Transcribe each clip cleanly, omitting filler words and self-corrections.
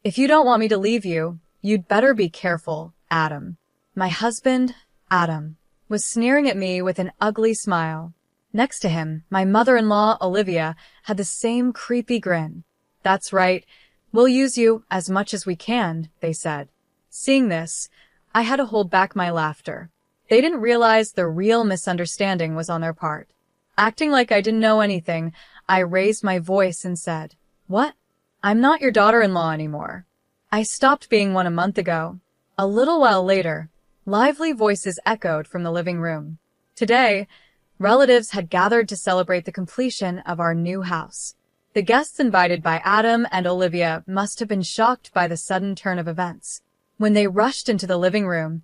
If you don't want me to leave you, you'd better be careful, Adam. My husband, Adam, was sneering at me with an ugly smile. Next to him, my mother-in-law, Olivia, had the same creepy grin. That's right. We'll use you as much as we can, they said. Seeing this, I had to hold back my laughter. They didn't realize the real misunderstanding was on their part. Acting like I didn't know anything, I raised my voice and said, "What? I'm not your daughter-in-law anymore. I stopped being one a month ago." A little while later, lively voices echoed from the living room. Today, relatives had gathered to celebrate the completion of our new house. The guests invited by Adam and Olivia must have been shocked by the sudden turn of events. When they rushed into the living room,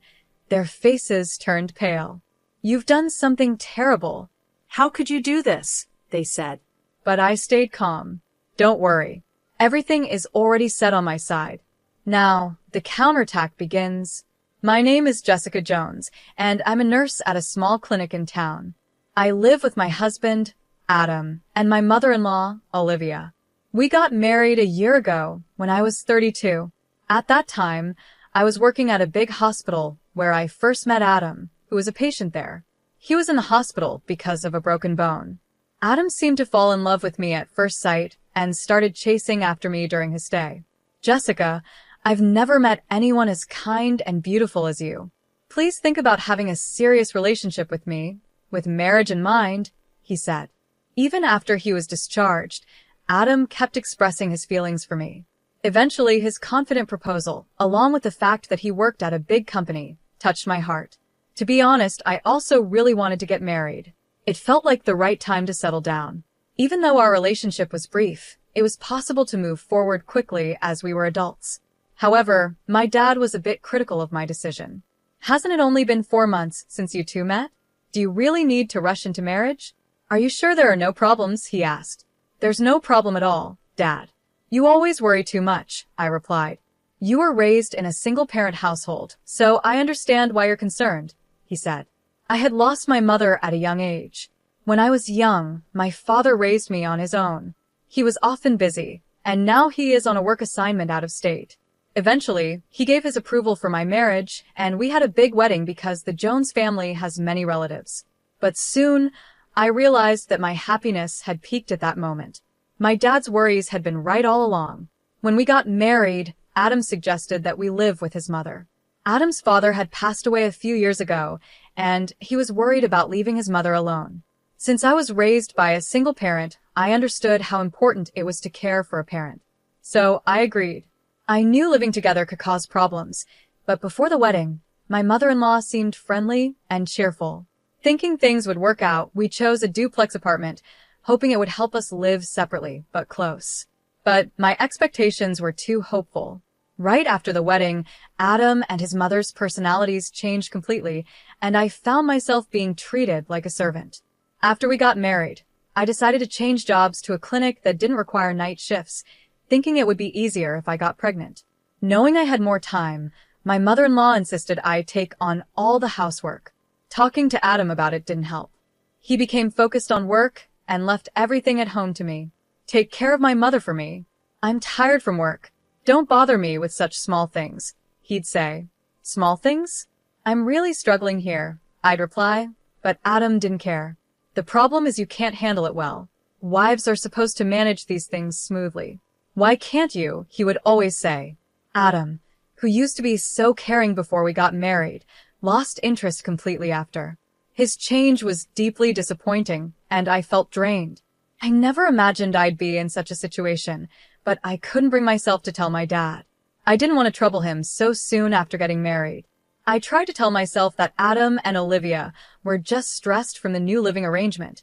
their faces turned pale. "You've done something terrible. How could you do this?" they said. But I stayed calm. "Don't worry. Everything is already set on my side. Now, the counterattack begins. My name is Jessica Jones, and I'm a nurse at a small clinic in town. I live with my husband, Adam, and my mother-in-law, Olivia. We got married a year ago when I was 32. At that time, I was working at a big hospital where I first met Adam, who was a patient there. He was in the hospital because of a broken bone. Adam seemed to fall in love with me at first sight and started chasing after me during his stay. "Jessica, I've never met anyone as kind and beautiful as you. Please think about having a serious relationship with me, with marriage in mind," he said. Even after he was discharged, Adam kept expressing his feelings for me. Eventually, his confident proposal, along with the fact that he worked at a big company, touched my heart. To be honest, I also really wanted to get married. It felt like the right time to settle down. Even though our relationship was brief, it was possible to move forward quickly as we were adults. However, my dad was a bit critical of my decision. "Hasn't it only been 4 months since you two met? Do you really need to rush into marriage? Are you sure there are no problems?" he asked. "There's no problem at all, Dad. You always worry too much," I replied. "You were raised in a single-parent household, so I understand why you're concerned," he said. I had lost my mother at a young age. When I was young, my father raised me on his own. He was often busy, and now he is on a work assignment out of state. Eventually, he gave his approval for my marriage, and we had a big wedding because the Jones family has many relatives. But soon, I realized that my happiness had peaked at that moment. My dad's worries had been right all along. When we got married, Adam suggested that we live with his mother. Adam's father had passed away a few years ago, and he was worried about leaving his mother alone. Since I was raised by a single parent, I understood how important it was to care for a parent. So I agreed. I knew living together could cause problems, but before the wedding, my mother-in-law seemed friendly and cheerful. Thinking things would work out, we chose a duplex apartment, hoping it would help us live separately, but close. But my expectations were too hopeful. Right after the wedding, Adam and his mother's personalities changed completely, and I found myself being treated like a servant. After we got married, I decided to change jobs to a clinic that didn't require night shifts, thinking it would be easier if I got pregnant. Knowing I had more time, my mother-in-law insisted I take on all the housework. Talking to Adam about it didn't help. He became focused on work and left everything at home to me. "Take care of my mother for me. I'm tired from work. Don't bother me with such small things," he'd say. "Small things? I'm really struggling here," I'd reply, but Adam didn't care. "The problem is you can't handle it well. Wives are supposed to manage these things smoothly. Why can't you?" he would always say. Adam, who used to be so caring before we got married, lost interest completely after. His change was deeply disappointing, and I felt drained. I never imagined I'd be in such a situation, but I couldn't bring myself to tell my dad. I didn't want to trouble him so soon after getting married. I tried to tell myself that Adam and Olivia were just stressed from the new living arrangement,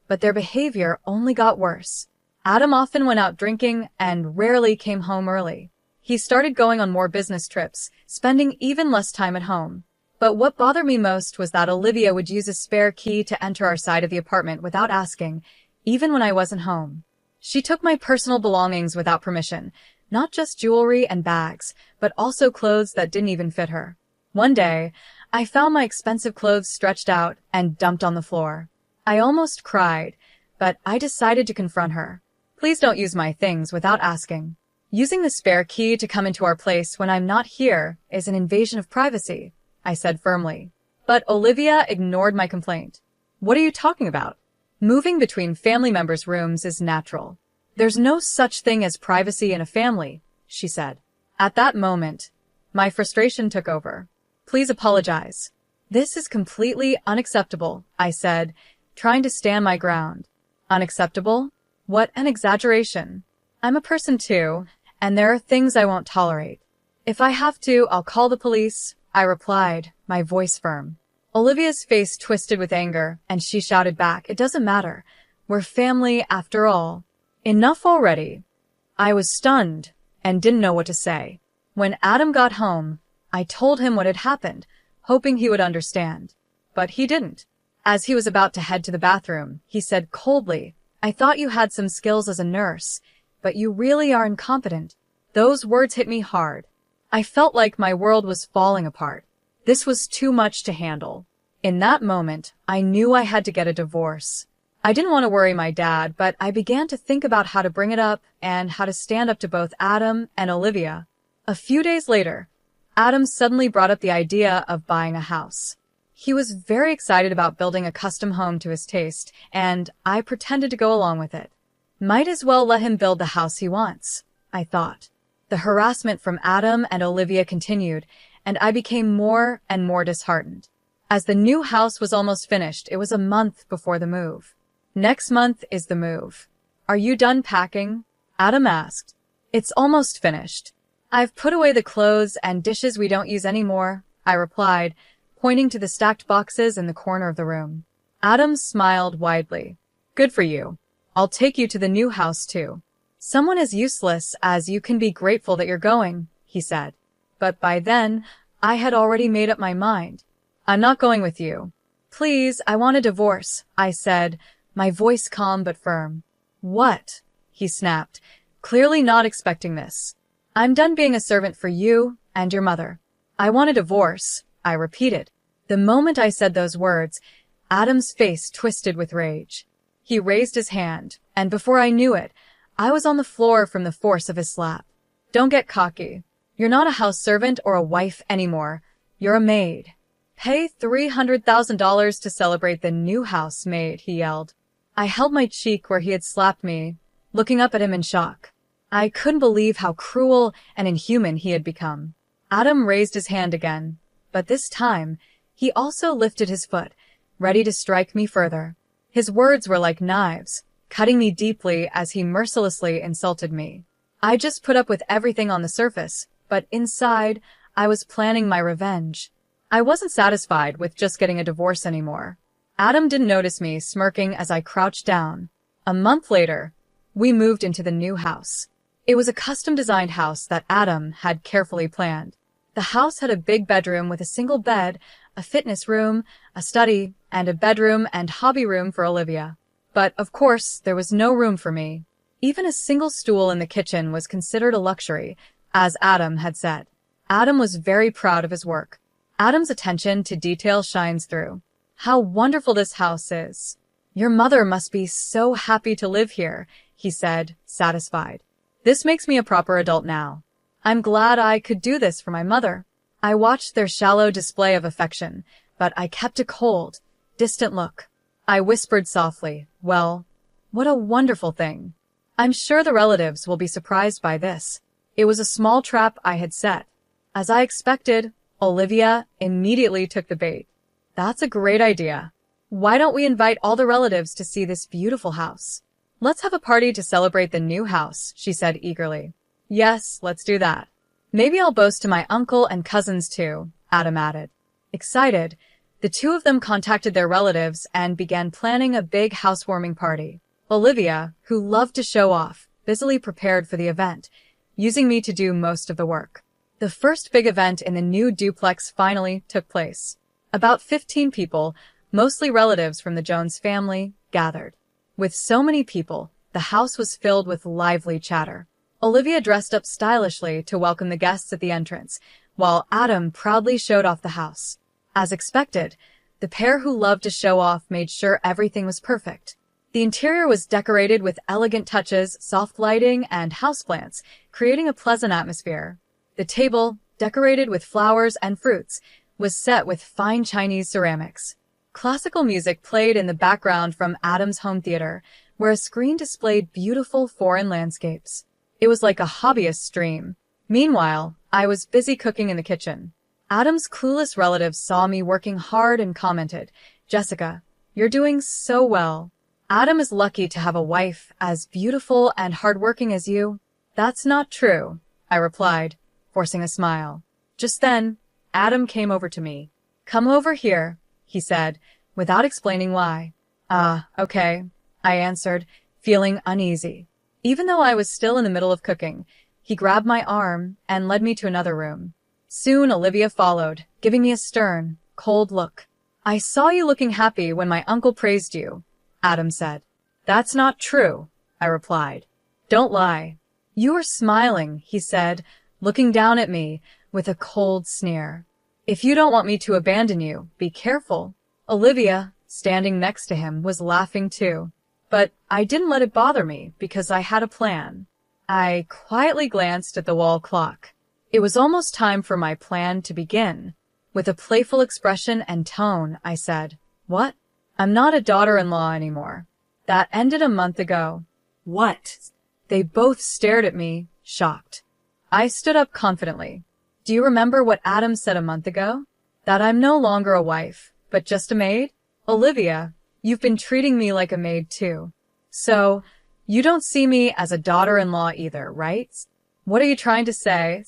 but their behavior only got worse. Adam often went out drinking and rarely came home early. He started going on more business trips, spending even less time at home. But what bothered me most was that Olivia would use a spare key to enter our side of the apartment without asking, even when I wasn't home. She took my personal belongings without permission, not just jewelry and bags, but also clothes that didn't even fit her. One day, I found my expensive clothes stretched out and dumped on the floor. I almost cried, but I decided to confront her. "Please don't use my things without asking. Using the spare key to come into our place when I'm not here is an invasion of privacy, I said firmly. But Olivia ignored my complaint. What are you talking about? Moving between family members' rooms is natural. There's no such thing as privacy in a family, she said. At that moment, my frustration took over. Please apologize. This is completely unacceptable, I said, trying to stand my ground. Unacceptable? What an exaggeration. I'm a person too, and there are things I won't tolerate. If I have to, I'll call the police, I replied, my voice firm. Olivia's face twisted with anger, and she shouted back, it doesn't matter. We're family after all. Enough already. I was stunned and didn't know what to say. When Adam got home, I told him what had happened, hoping he would understand. But he didn't. As he was about to head to the bathroom, he said coldly, I thought you had some skills as a nurse, but you really are incompetent. Those words hit me hard. I felt like my world was falling apart. This was too much to handle. In that moment, I knew I had to get a divorce. I didn't want to worry my dad, but I began to think about how to bring it up and how to stand up to both Adam and Olivia. A few days later, Adam suddenly brought up the idea of buying a house. He was very excited about building a custom home to his taste, and I pretended to go along with it. Might as well let him build the house he wants, I thought. The harassment from Adam and Olivia continued, and I became more and more disheartened. As the new house was almost finished, it was a month before the move. Next month is the move. Are you done packing? Adam asked. It's almost finished. I've put away the clothes and dishes we don't use anymore, I replied, pointing to the stacked boxes in the corner of the room. Adam smiled widely. Good for you. I'll take you to the new house too. Someone as useless as you can be grateful that you're going, he said. But by then, I had already made up my mind. I'm not going with you. Please, I want a divorce, I said, my voice calm but firm. What? He snapped, clearly not expecting this. I'm done being a servant for you and your mother. I want a divorce, I repeated. The moment I said those words, Adam's face twisted with rage. He raised his hand, and before I knew it, I was on the floor from the force of his slap. Don't get cocky. You're not a house servant or a wife anymore. You're a maid. Pay $300,000 to celebrate the new house, maid, he yelled. I held my cheek where he had slapped me, looking up at him in shock. I couldn't believe how cruel and inhuman he had become. Adam raised his hand again, but this time, he also lifted his foot, ready to strike me further. His words were like knives, cutting me deeply as he mercilessly insulted me. I just put up with everything on the surface, but inside, I was planning my revenge. I wasn't satisfied with just getting a divorce anymore. Adam didn't notice me smirking as I crouched down. A month later, we moved into the new house. It was a custom-designed house that Adam had carefully planned. The house had a big bedroom with a single bed, a fitness room, a study, and a bedroom and hobby room for Olivia. But, of course, there was no room for me. Even a single stool in the kitchen was considered a luxury, as Adam had said. Adam was very proud of his work. Adam's attention to detail shines through. How wonderful this house is. Your mother must be so happy to live here, he said, satisfied. This makes me a proper adult now. I'm glad I could do this for my mother. I watched their shallow display of affection, but I kept a cold, distant look. I whispered softly, well, what a wonderful thing. I'm sure the relatives will be surprised by this. It was a small trap I had set. As I expected, Olivia immediately took the bait. That's a great idea. Why don't we invite all the relatives to see this beautiful house? Let's have a party to celebrate the new house, she said eagerly. Yes, let's do that. Maybe I'll boast to my uncle and cousins too, Adam added. Excited, the two of them contacted their relatives and began planning a big housewarming party. Olivia, who loved to show off, busily prepared for the event, using me to do most of the work. The first big event in the new duplex finally took place. About 15 people, mostly relatives from the Jones family, gathered. With so many people, the house was filled with lively chatter. Olivia dressed up stylishly to welcome the guests at the entrance, while Adam proudly showed off the house. As expected, the pair who loved to show off made sure everything was perfect. The interior was decorated with elegant touches, soft lighting, and houseplants, creating a pleasant atmosphere. The table, decorated with flowers and fruits, was set with fine Chinese ceramics. Classical music played in the background from Adam's home theater, where a screen displayed beautiful foreign landscapes. It was like a hobbyist's dream. Meanwhile, I was busy cooking in the kitchen. Adam's clueless relatives saw me working hard and commented, "Jessica, you're doing so well. Adam is lucky to have a wife as beautiful and hardworking as you." "That's not true," I replied, forcing a smile. Just then, Adam came over to me. "Come over here," he said, without explaining why. Okay," I answered, feeling uneasy. Even though I was still in the middle of cooking, he grabbed my arm and led me to another room. Soon Olivia followed, giving me a stern, cold look. "I saw you looking happy when my uncle praised you," Adam said. "That's not true," I replied. "Don't lie." "You were smiling," he said, looking down at me with a cold sneer. "If you don't want me to abandon you, be careful." Olivia, standing next to him, was laughing too. But I didn't let it bother me because I had a plan. I quietly glanced at the wall clock. It was almost time for my plan to begin. With a playful expression and tone, I said, "What? I'm not a daughter-in-law anymore. That ended a month ago." "What?" They both stared at me, shocked. I stood up confidently. "Do you remember what Adam said a month ago? That I'm no longer a wife, but just a maid? Olivia, you've been treating me like a maid too. So, you don't see me as a daughter-in-law either, right? What are you trying to say?"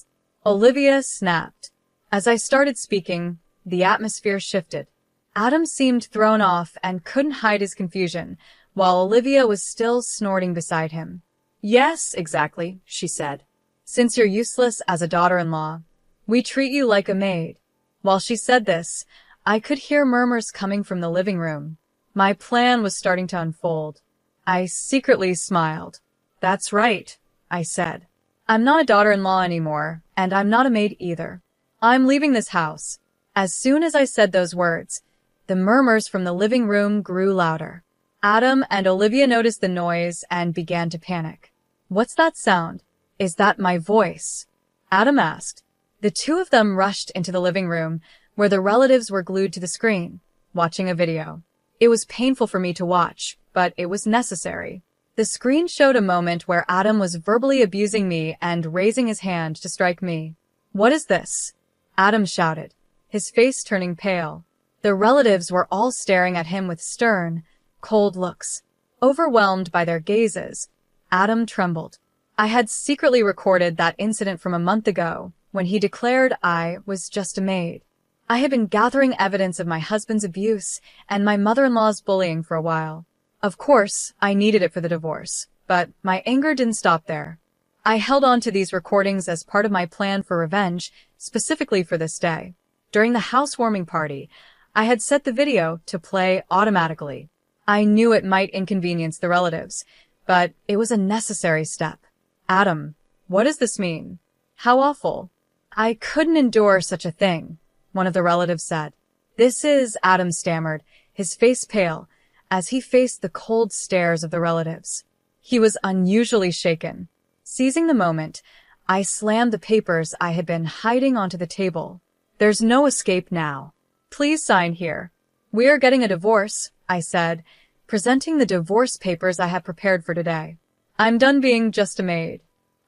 Olivia snapped. As I started speaking, the atmosphere shifted. Adam seemed thrown off and couldn't hide his confusion, while Olivia was still snorting beside him. "Yes, exactly," she said. "Since you're useless as a daughter-in-law, we treat you like a maid." While she said this, I could hear murmurs coming from the living room. My plan was starting to unfold. I secretly smiled. "That's right," I said. "I'm not a daughter-in-law anymore, and I'm not a maid either. I'm leaving this house." As soon as I said those words, the murmurs from the living room grew louder. Adam and Olivia noticed the noise and began to panic. "What's that sound? Is that my voice?" Adam asked. The two of them rushed into the living room, where the relatives were glued to the screen, watching a video. It was painful for me to watch, but it was necessary. The screen showed a moment where Adam was verbally abusing me and raising his hand to strike me. "What is this?" Adam shouted, his face turning pale. The relatives were all staring at him with stern, cold looks. Overwhelmed by their gazes, Adam trembled. I had secretly recorded that incident from a month ago, when he declared I was just a maid. I had been gathering evidence of my husband's abuse and my mother-in-law's bullying for a while. Of course, I needed it for the divorce, but my anger didn't stop there. I held on to these recordings as part of my plan for revenge, specifically for this day. During the housewarming party, I had set the video to play automatically. I knew it might inconvenience the relatives, but it was a necessary step. "Adam, what does this mean? How awful." "I couldn't endure such a thing," one of the relatives said. "This is," Adam stammered, his face pale, as he faced the cold stares of the relatives. He was unusually shaken. Seizing the moment, I slammed the papers I had been hiding onto the table. "There's no escape now. Please sign here." "We are getting a divorce," I said, presenting the divorce papers I had prepared for today. "I'm done being just a maid."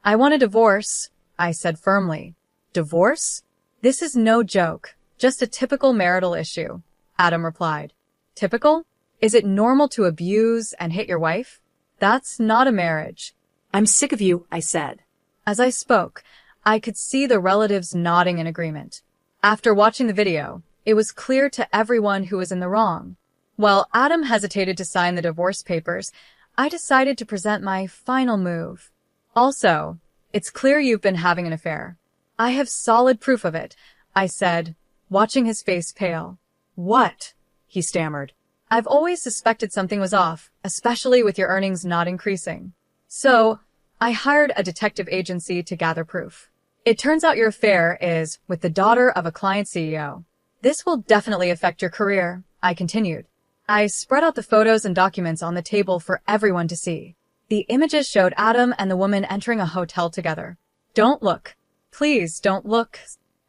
"I want a divorce," I said firmly. "Divorce? This is no joke, just a typical marital issue," Adam replied. "Typical? Is it normal to abuse and hit your wife? That's not a marriage." "I'm sick of you," I said. As I spoke, I could see the relatives nodding in agreement. After watching the video, it was clear to everyone who was in the wrong. While Adam hesitated to sign the divorce papers, I decided to present my final move. "Also, it's clear you've been having an affair." "I have solid proof of it," I said, watching his face pale. "What?" he stammered. "I've always suspected something was off, especially with your earnings not increasing. So, I hired a detective agency to gather proof. It turns out your affair is with the daughter of a client CEO. This will definitely affect your career," I continued. I spread out the photos and documents on the table for everyone to see. The images showed Adam and the woman entering a hotel together. "Don't look. Please don't look,"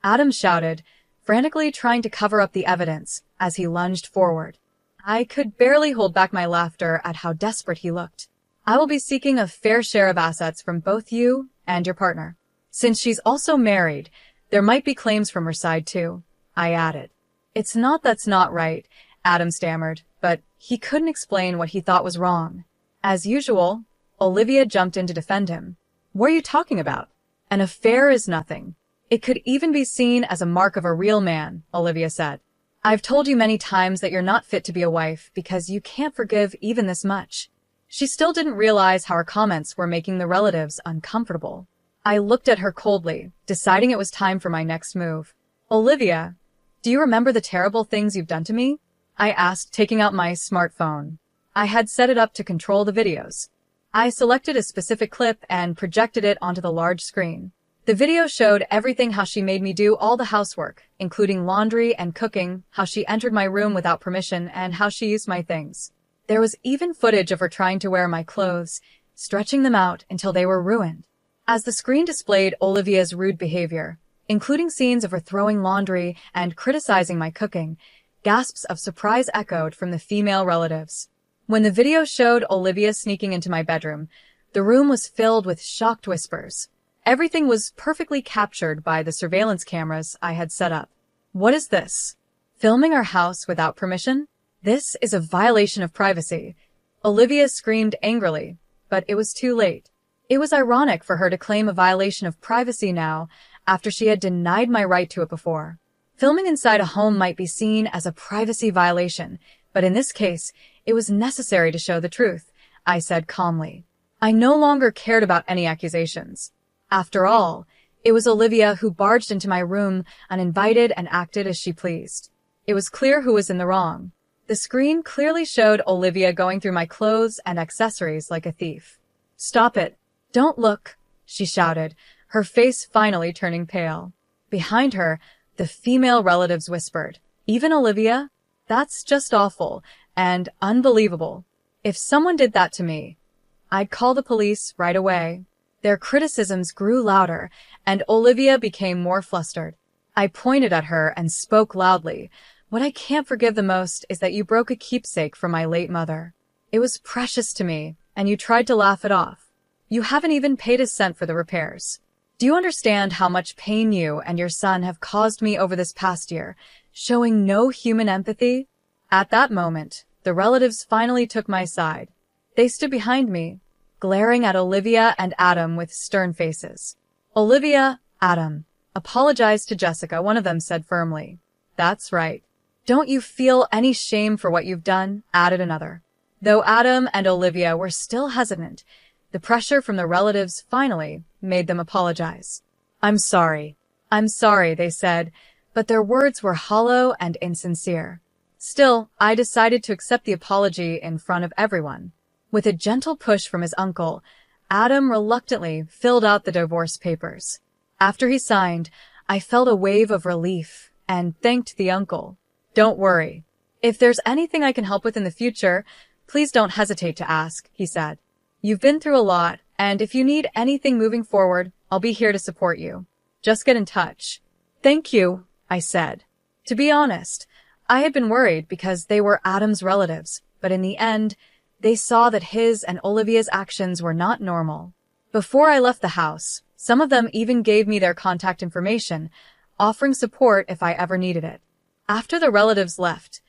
Adam shouted, frantically trying to cover up the evidence as he lunged forward. I could barely hold back my laughter at how desperate he looked. "I will be seeking a fair share of assets from both you and your partner. Since she's also married, there might be claims from her side too," I added. "It's not that's not right," Adam stammered, but he couldn't explain what he thought was wrong. As usual, Olivia jumped in to defend him. "What are you talking about? An affair is nothing. It could even be seen as a mark of a real man," Olivia said. "I've told you many times that you're not fit to be a wife because you can't forgive even this much." She still didn't realize how her comments were making the relatives uncomfortable. I looked at her coldly, deciding it was time for my next move. "Olivia, do you remember the terrible things you've done to me?" I asked, taking out my smartphone. I had set it up to control the videos. I selected a specific clip and projected it onto the large screen. The video showed everything: how she made me do all the housework, including laundry and cooking, how she entered my room without permission, and how she used my things. There was even footage of her trying to wear my clothes, stretching them out until they were ruined. As the screen displayed Olivia's rude behavior, including scenes of her throwing laundry and criticizing my cooking, gasps of surprise echoed from the female relatives. When the video showed Olivia sneaking into my bedroom, the room was filled with shocked whispers. Everything was perfectly captured by the surveillance cameras I had set up. "What is this? Filming our house without permission? This is a violation of privacy," Olivia screamed angrily, but it was too late. It was ironic for her to claim a violation of privacy now, after she had denied my right to it before. Filming inside a home might be seen as a privacy violation, but in this case, it was necessary to show the truth, I said calmly. I no longer cared about any accusations. After all, it was Olivia who barged into my room uninvited and acted as she pleased. It was clear who was in the wrong. The screen clearly showed Olivia going through my clothes and accessories like a thief. "Stop it. Don't look," she shouted, her face finally turning pale. Behind her, the female relatives whispered, "Even Olivia? That's just awful and unbelievable. If someone did that to me, I'd call the police right away." Their criticisms grew louder, and Olivia became more flustered. I pointed at her and spoke loudly. "What I can't forgive the most is that you broke a keepsake from my late mother. It was precious to me, and you tried to laugh it off. You haven't even paid a cent for the repairs. Do you understand how much pain you and your son have caused me over this past year, showing no human empathy?" At that moment, the relatives finally took my side. They stood behind me, glaring at Olivia and Adam with stern faces. "Olivia, Adam, apologize to Jessica," one of them said firmly. "That's right. Don't you feel any shame for what you've done?" added another. Though Adam and Olivia were still hesitant, the pressure from the relatives finally made them apologize. I'm sorry, they said, but their words were hollow and insincere. Still, I decided to accept the apology in front of everyone. With a gentle push from his uncle, Adam reluctantly filled out the divorce papers. After he signed, I felt a wave of relief and thanked the uncle. "Don't worry. If there's anything I can help with in the future, please don't hesitate to ask," he said. "You've been through a lot, and if you need anything moving forward, I'll be here to support you. Just get in touch." "Thank you," I said. To be honest, I had been worried because they were Adam's relatives, but in the end, they saw that his and Olivia's actions were not normal. Before I left the house, some of them even gave me their contact information, offering support if I ever needed it. After the relatives left,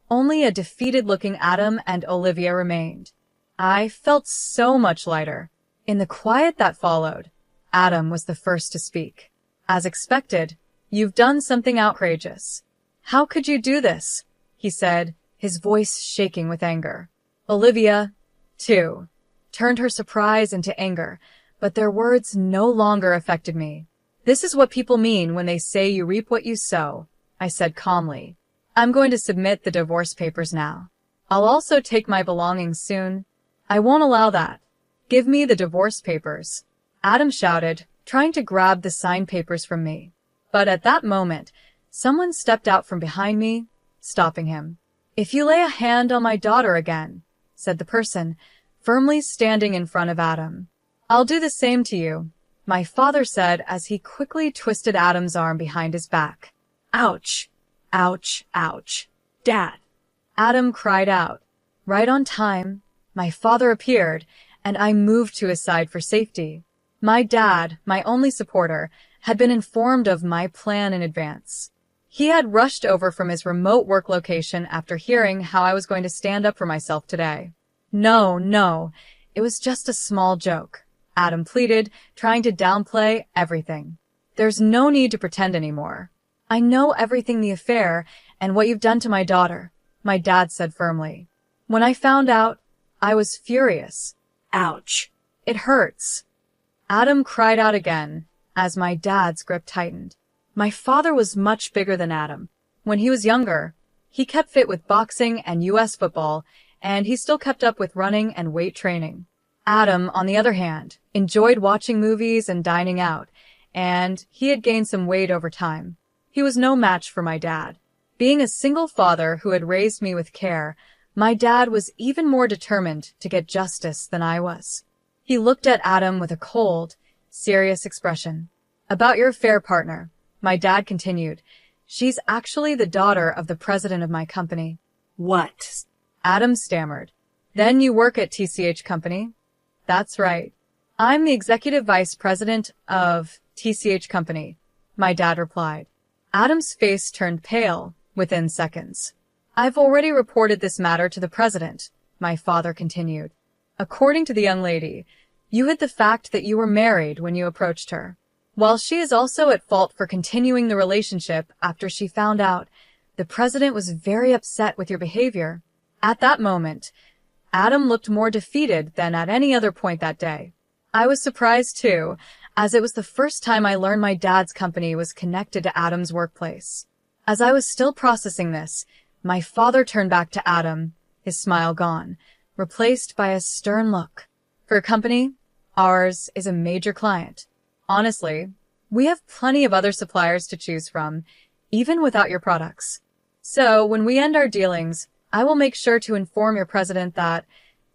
only a defeated-looking Adam and Olivia remained. I felt so much lighter. In the quiet that followed, Adam was the first to speak. "As expected, you've done something outrageous. How could you do this?" he said, his voice shaking with anger. Olivia, too, turned her surprise into anger, but their words no longer affected me. "This is what people mean when they say you reap what you sow," I said calmly. "I'm going to submit the divorce papers now. I'll also take my belongings soon. I won't allow that. Give me the divorce papers," Adam shouted, trying to grab the signed papers from me. But at that moment, someone stepped out from behind me, stopping him. "If you lay a hand on my daughter again," said the person, firmly standing in front of Adam, "I'll do the same to you," my father said as he quickly twisted Adam's arm behind his back. "Ouch! Ouch! Ouch! Dad!" Adam cried out. Right on time, my father appeared, and I moved to his side for safety. My dad, my only supporter, had been informed of my plan in advance. He had rushed over from his remote work location after hearing how I was going to stand up for myself today. No, it was just a small joke," Adam pleaded, trying to downplay everything. "There's no need to pretend anymore. I know everything the affair and what you've done to my daughter," my dad said firmly. When I found out, I was furious. "Ouch! It hurts." Adam cried out again as my dad's grip tightened. My father was much bigger than Adam. When he was younger, he kept fit with boxing and US football, and he still kept up with running and weight training. Adam, on the other hand, enjoyed watching movies and dining out, and he had gained some weight over time. He was no match for my dad. Being a single father who had raised me with care, my dad was even more determined to get justice than I was. He looked at Adam with a cold, serious expression. "About your affair partner," my dad continued. "She's actually the daughter of the president of my company." "What?" Adam stammered. "Then you work at TCH Company?" "That's right. I'm the executive vice president of TCH Company," my dad replied. Adam's face turned pale within seconds. "I've already reported this matter to the president," my father continued. "According to the young lady, you hid the fact that you were married when you approached her. While she is also at fault for continuing the relationship after she found out, the president was very upset with your behavior." At that moment, Adam looked more defeated than at any other point that day. I was surprised too, as it was the first time I learned my dad's company was connected to Adam's workplace. As I was still processing this, my father turned back to Adam, his smile gone, replaced by a stern look. "For a company, ours is a major client. Honestly, we have plenty of other suppliers to choose from, even without your products. So when we end our dealings, I will make sure to inform your president that,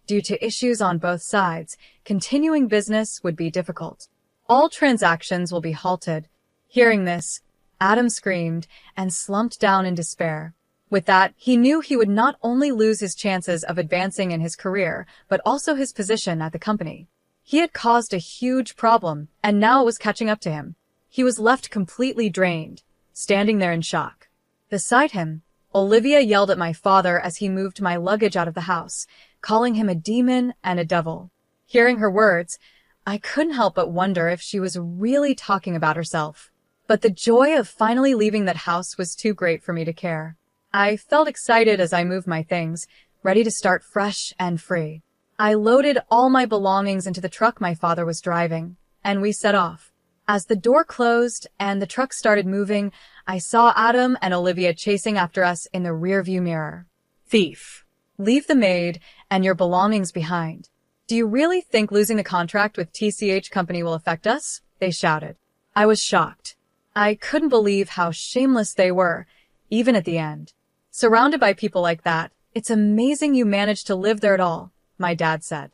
due to issues on both sides, continuing business would be difficult. All transactions will be halted." Hearing this, Adam screamed and slumped down in despair. With that, he knew he would not only lose his chances of advancing in his career, but also his position at the company. He had caused a huge problem, and now it was catching up to him. He was left completely drained, standing there in shock. Beside him, Olivia yelled at my father as he moved my luggage out of the house, calling him a demon and a devil. Hearing her words, I couldn't help but wonder if she was really talking about herself. But the joy of finally leaving that house was too great for me to care. I felt excited as I moved my things, ready to start fresh and free. I loaded all my belongings into the truck my father was driving, and we set off. As the door closed and the truck started moving, I saw Adam and Olivia chasing after us in the rearview mirror. "Thief! Leave the maid and your belongings behind. Do you really think losing the contract with TCH Company will affect us?" they shouted. I was shocked. I couldn't believe how shameless they were, even at the end. "Surrounded by people like that, it's amazing you managed to live there at all," my dad said.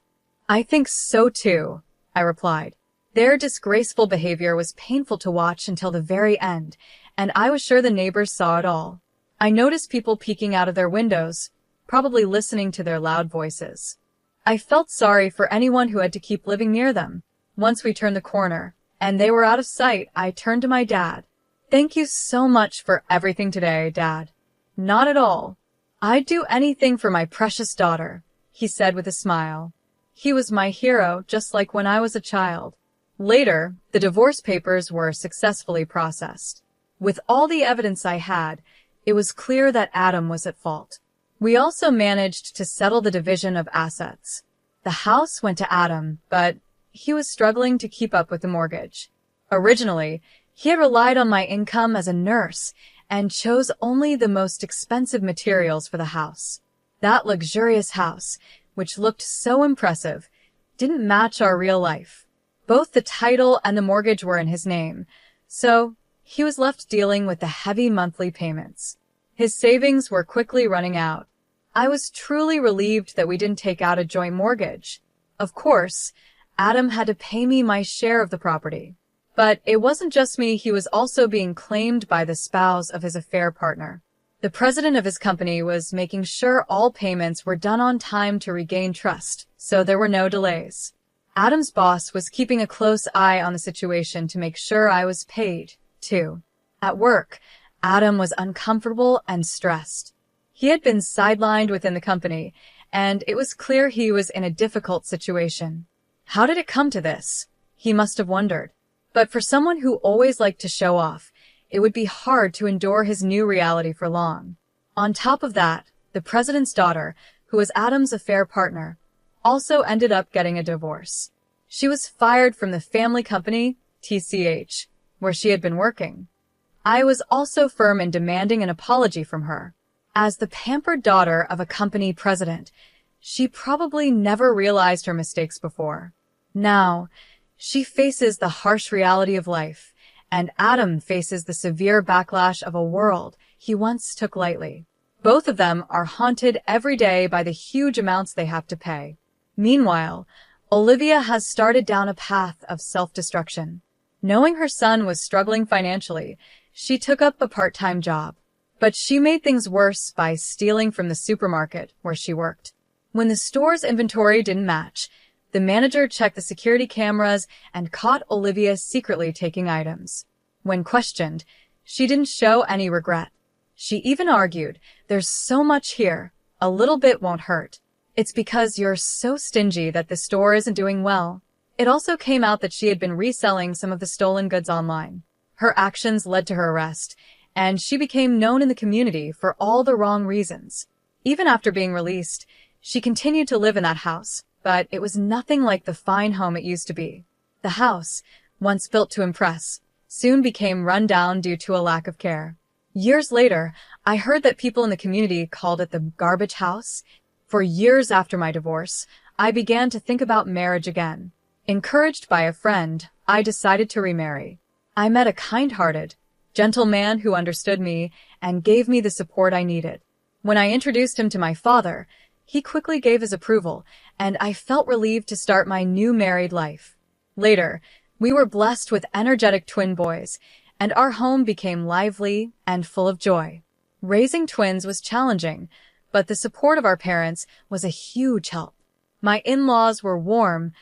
"I think so too," I replied. Their disgraceful behavior was painful to watch until the very end, and I was sure the neighbors saw it all. I noticed people peeking out of their windows, probably listening to their loud voices. I felt sorry for anyone who had to keep living near them. Once we turned the corner, and they were out of sight, I turned to my dad. "Thank you so much for everything today, Dad." "Not at all. I'd do anything for my precious daughter," he said with a smile. He was my hero, just like when I was a child. Later, the divorce papers were successfully processed. With all the evidence I had, it was clear that Adam was at fault. We also managed to settle the division of assets. The house went to Adam, but he was struggling to keep up with the mortgage. Originally, he had relied on my income as a nurse and chose only the most expensive materials for the house. That luxurious house, which looked so impressive, didn't match our real life. Both the title and the mortgage were in his name, so he was left dealing with the heavy monthly payments. His savings were quickly running out, I was truly relieved that we didn't take out a joint mortgage. Of course, Adam had to pay me my share of the property. But it wasn't just me, he was also being claimed by the spouse of his affair partner. The president of his company was making sure all payments were done on time to regain trust, so there were no delays. Adam's boss was keeping a close eye on the situation to make sure I was paid, too. At work, Adam was uncomfortable and stressed. He had been sidelined within the company, and it was clear he was in a difficult situation. How did it come to this? He must have wondered. But for someone who always liked to show off, it would be hard to endure his new reality for long. On top of that, the president's daughter, who was Adam's affair partner, also ended up getting a divorce. She was fired from the family company, TCH, where she had been working. I was also firm in demanding an apology from her. As the pampered daughter of a company president, she probably never realized her mistakes before. Now, she faces the harsh reality of life, and Adam faces the severe backlash of a world he once took lightly. Both of them are haunted every day by the huge amounts they have to pay. Meanwhile, Olivia has started down a path of self-destruction. Knowing her son was struggling financially, she took up a part-time job. But she made things worse by stealing from the supermarket where she worked. When the store's inventory didn't match, the manager checked the security cameras and caught Olivia secretly taking items. When questioned, she didn't show any regret. She even argued, "There's so much here, a little bit won't hurt. It's because you're so stingy that the store isn't doing well." It also came out that she had been reselling some of the stolen goods online. Her actions led to her arrest, and she became known in the community for all the wrong reasons. Even after being released, she continued to live in that house, but it was nothing like the fine home it used to be. The house, once built to impress, soon became run down due to a lack of care. Years later, I heard that people in the community called it the garbage house. For years after my divorce, I began to think about marriage again. Encouraged by a friend, I decided to remarry. I met a kind-hearted, gentle man who understood me and gave me the support I needed. When I introduced him to my father, he quickly gave his approval, and I felt relieved to start my new married life. Later, we were blessed with energetic twin boys, and our home became lively and full of joy. Raising twins was challenging, but the support of our parents was a huge help. My in-laws were warm,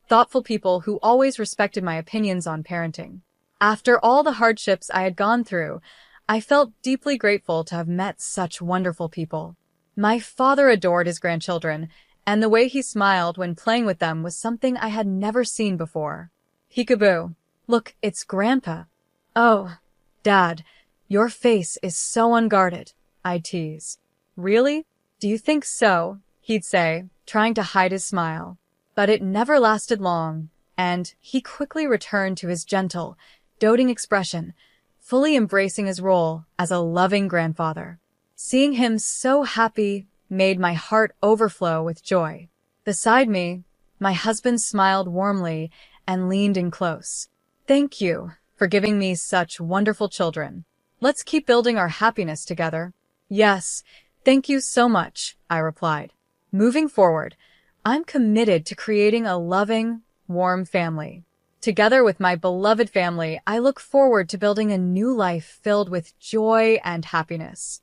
thoughtful people who always respected my opinions on parenting. After all the hardships I had gone through, I felt deeply grateful to have met such wonderful people. My father adored his grandchildren, and the way he smiled when playing with them was something I had never seen before. "Peekaboo. Look, it's Grandpa." "Oh, Dad, your face is so unguarded," I'd tease. "Really? Do you think so?" he'd say, trying to hide his smile. But it never lasted long, and he quickly returned to his gentle, doting expression, fully embracing his role as a loving grandfather. Seeing him so happy made my heart overflow with joy. Beside me, my husband smiled warmly and leaned in close. "Thank you for giving me such wonderful children. Let's keep building our happiness together." "Yes, thank you so much," I replied. Moving forward, I'm committed to creating a loving, warm family. Together with my beloved family, I look forward to building a new life filled with joy and happiness.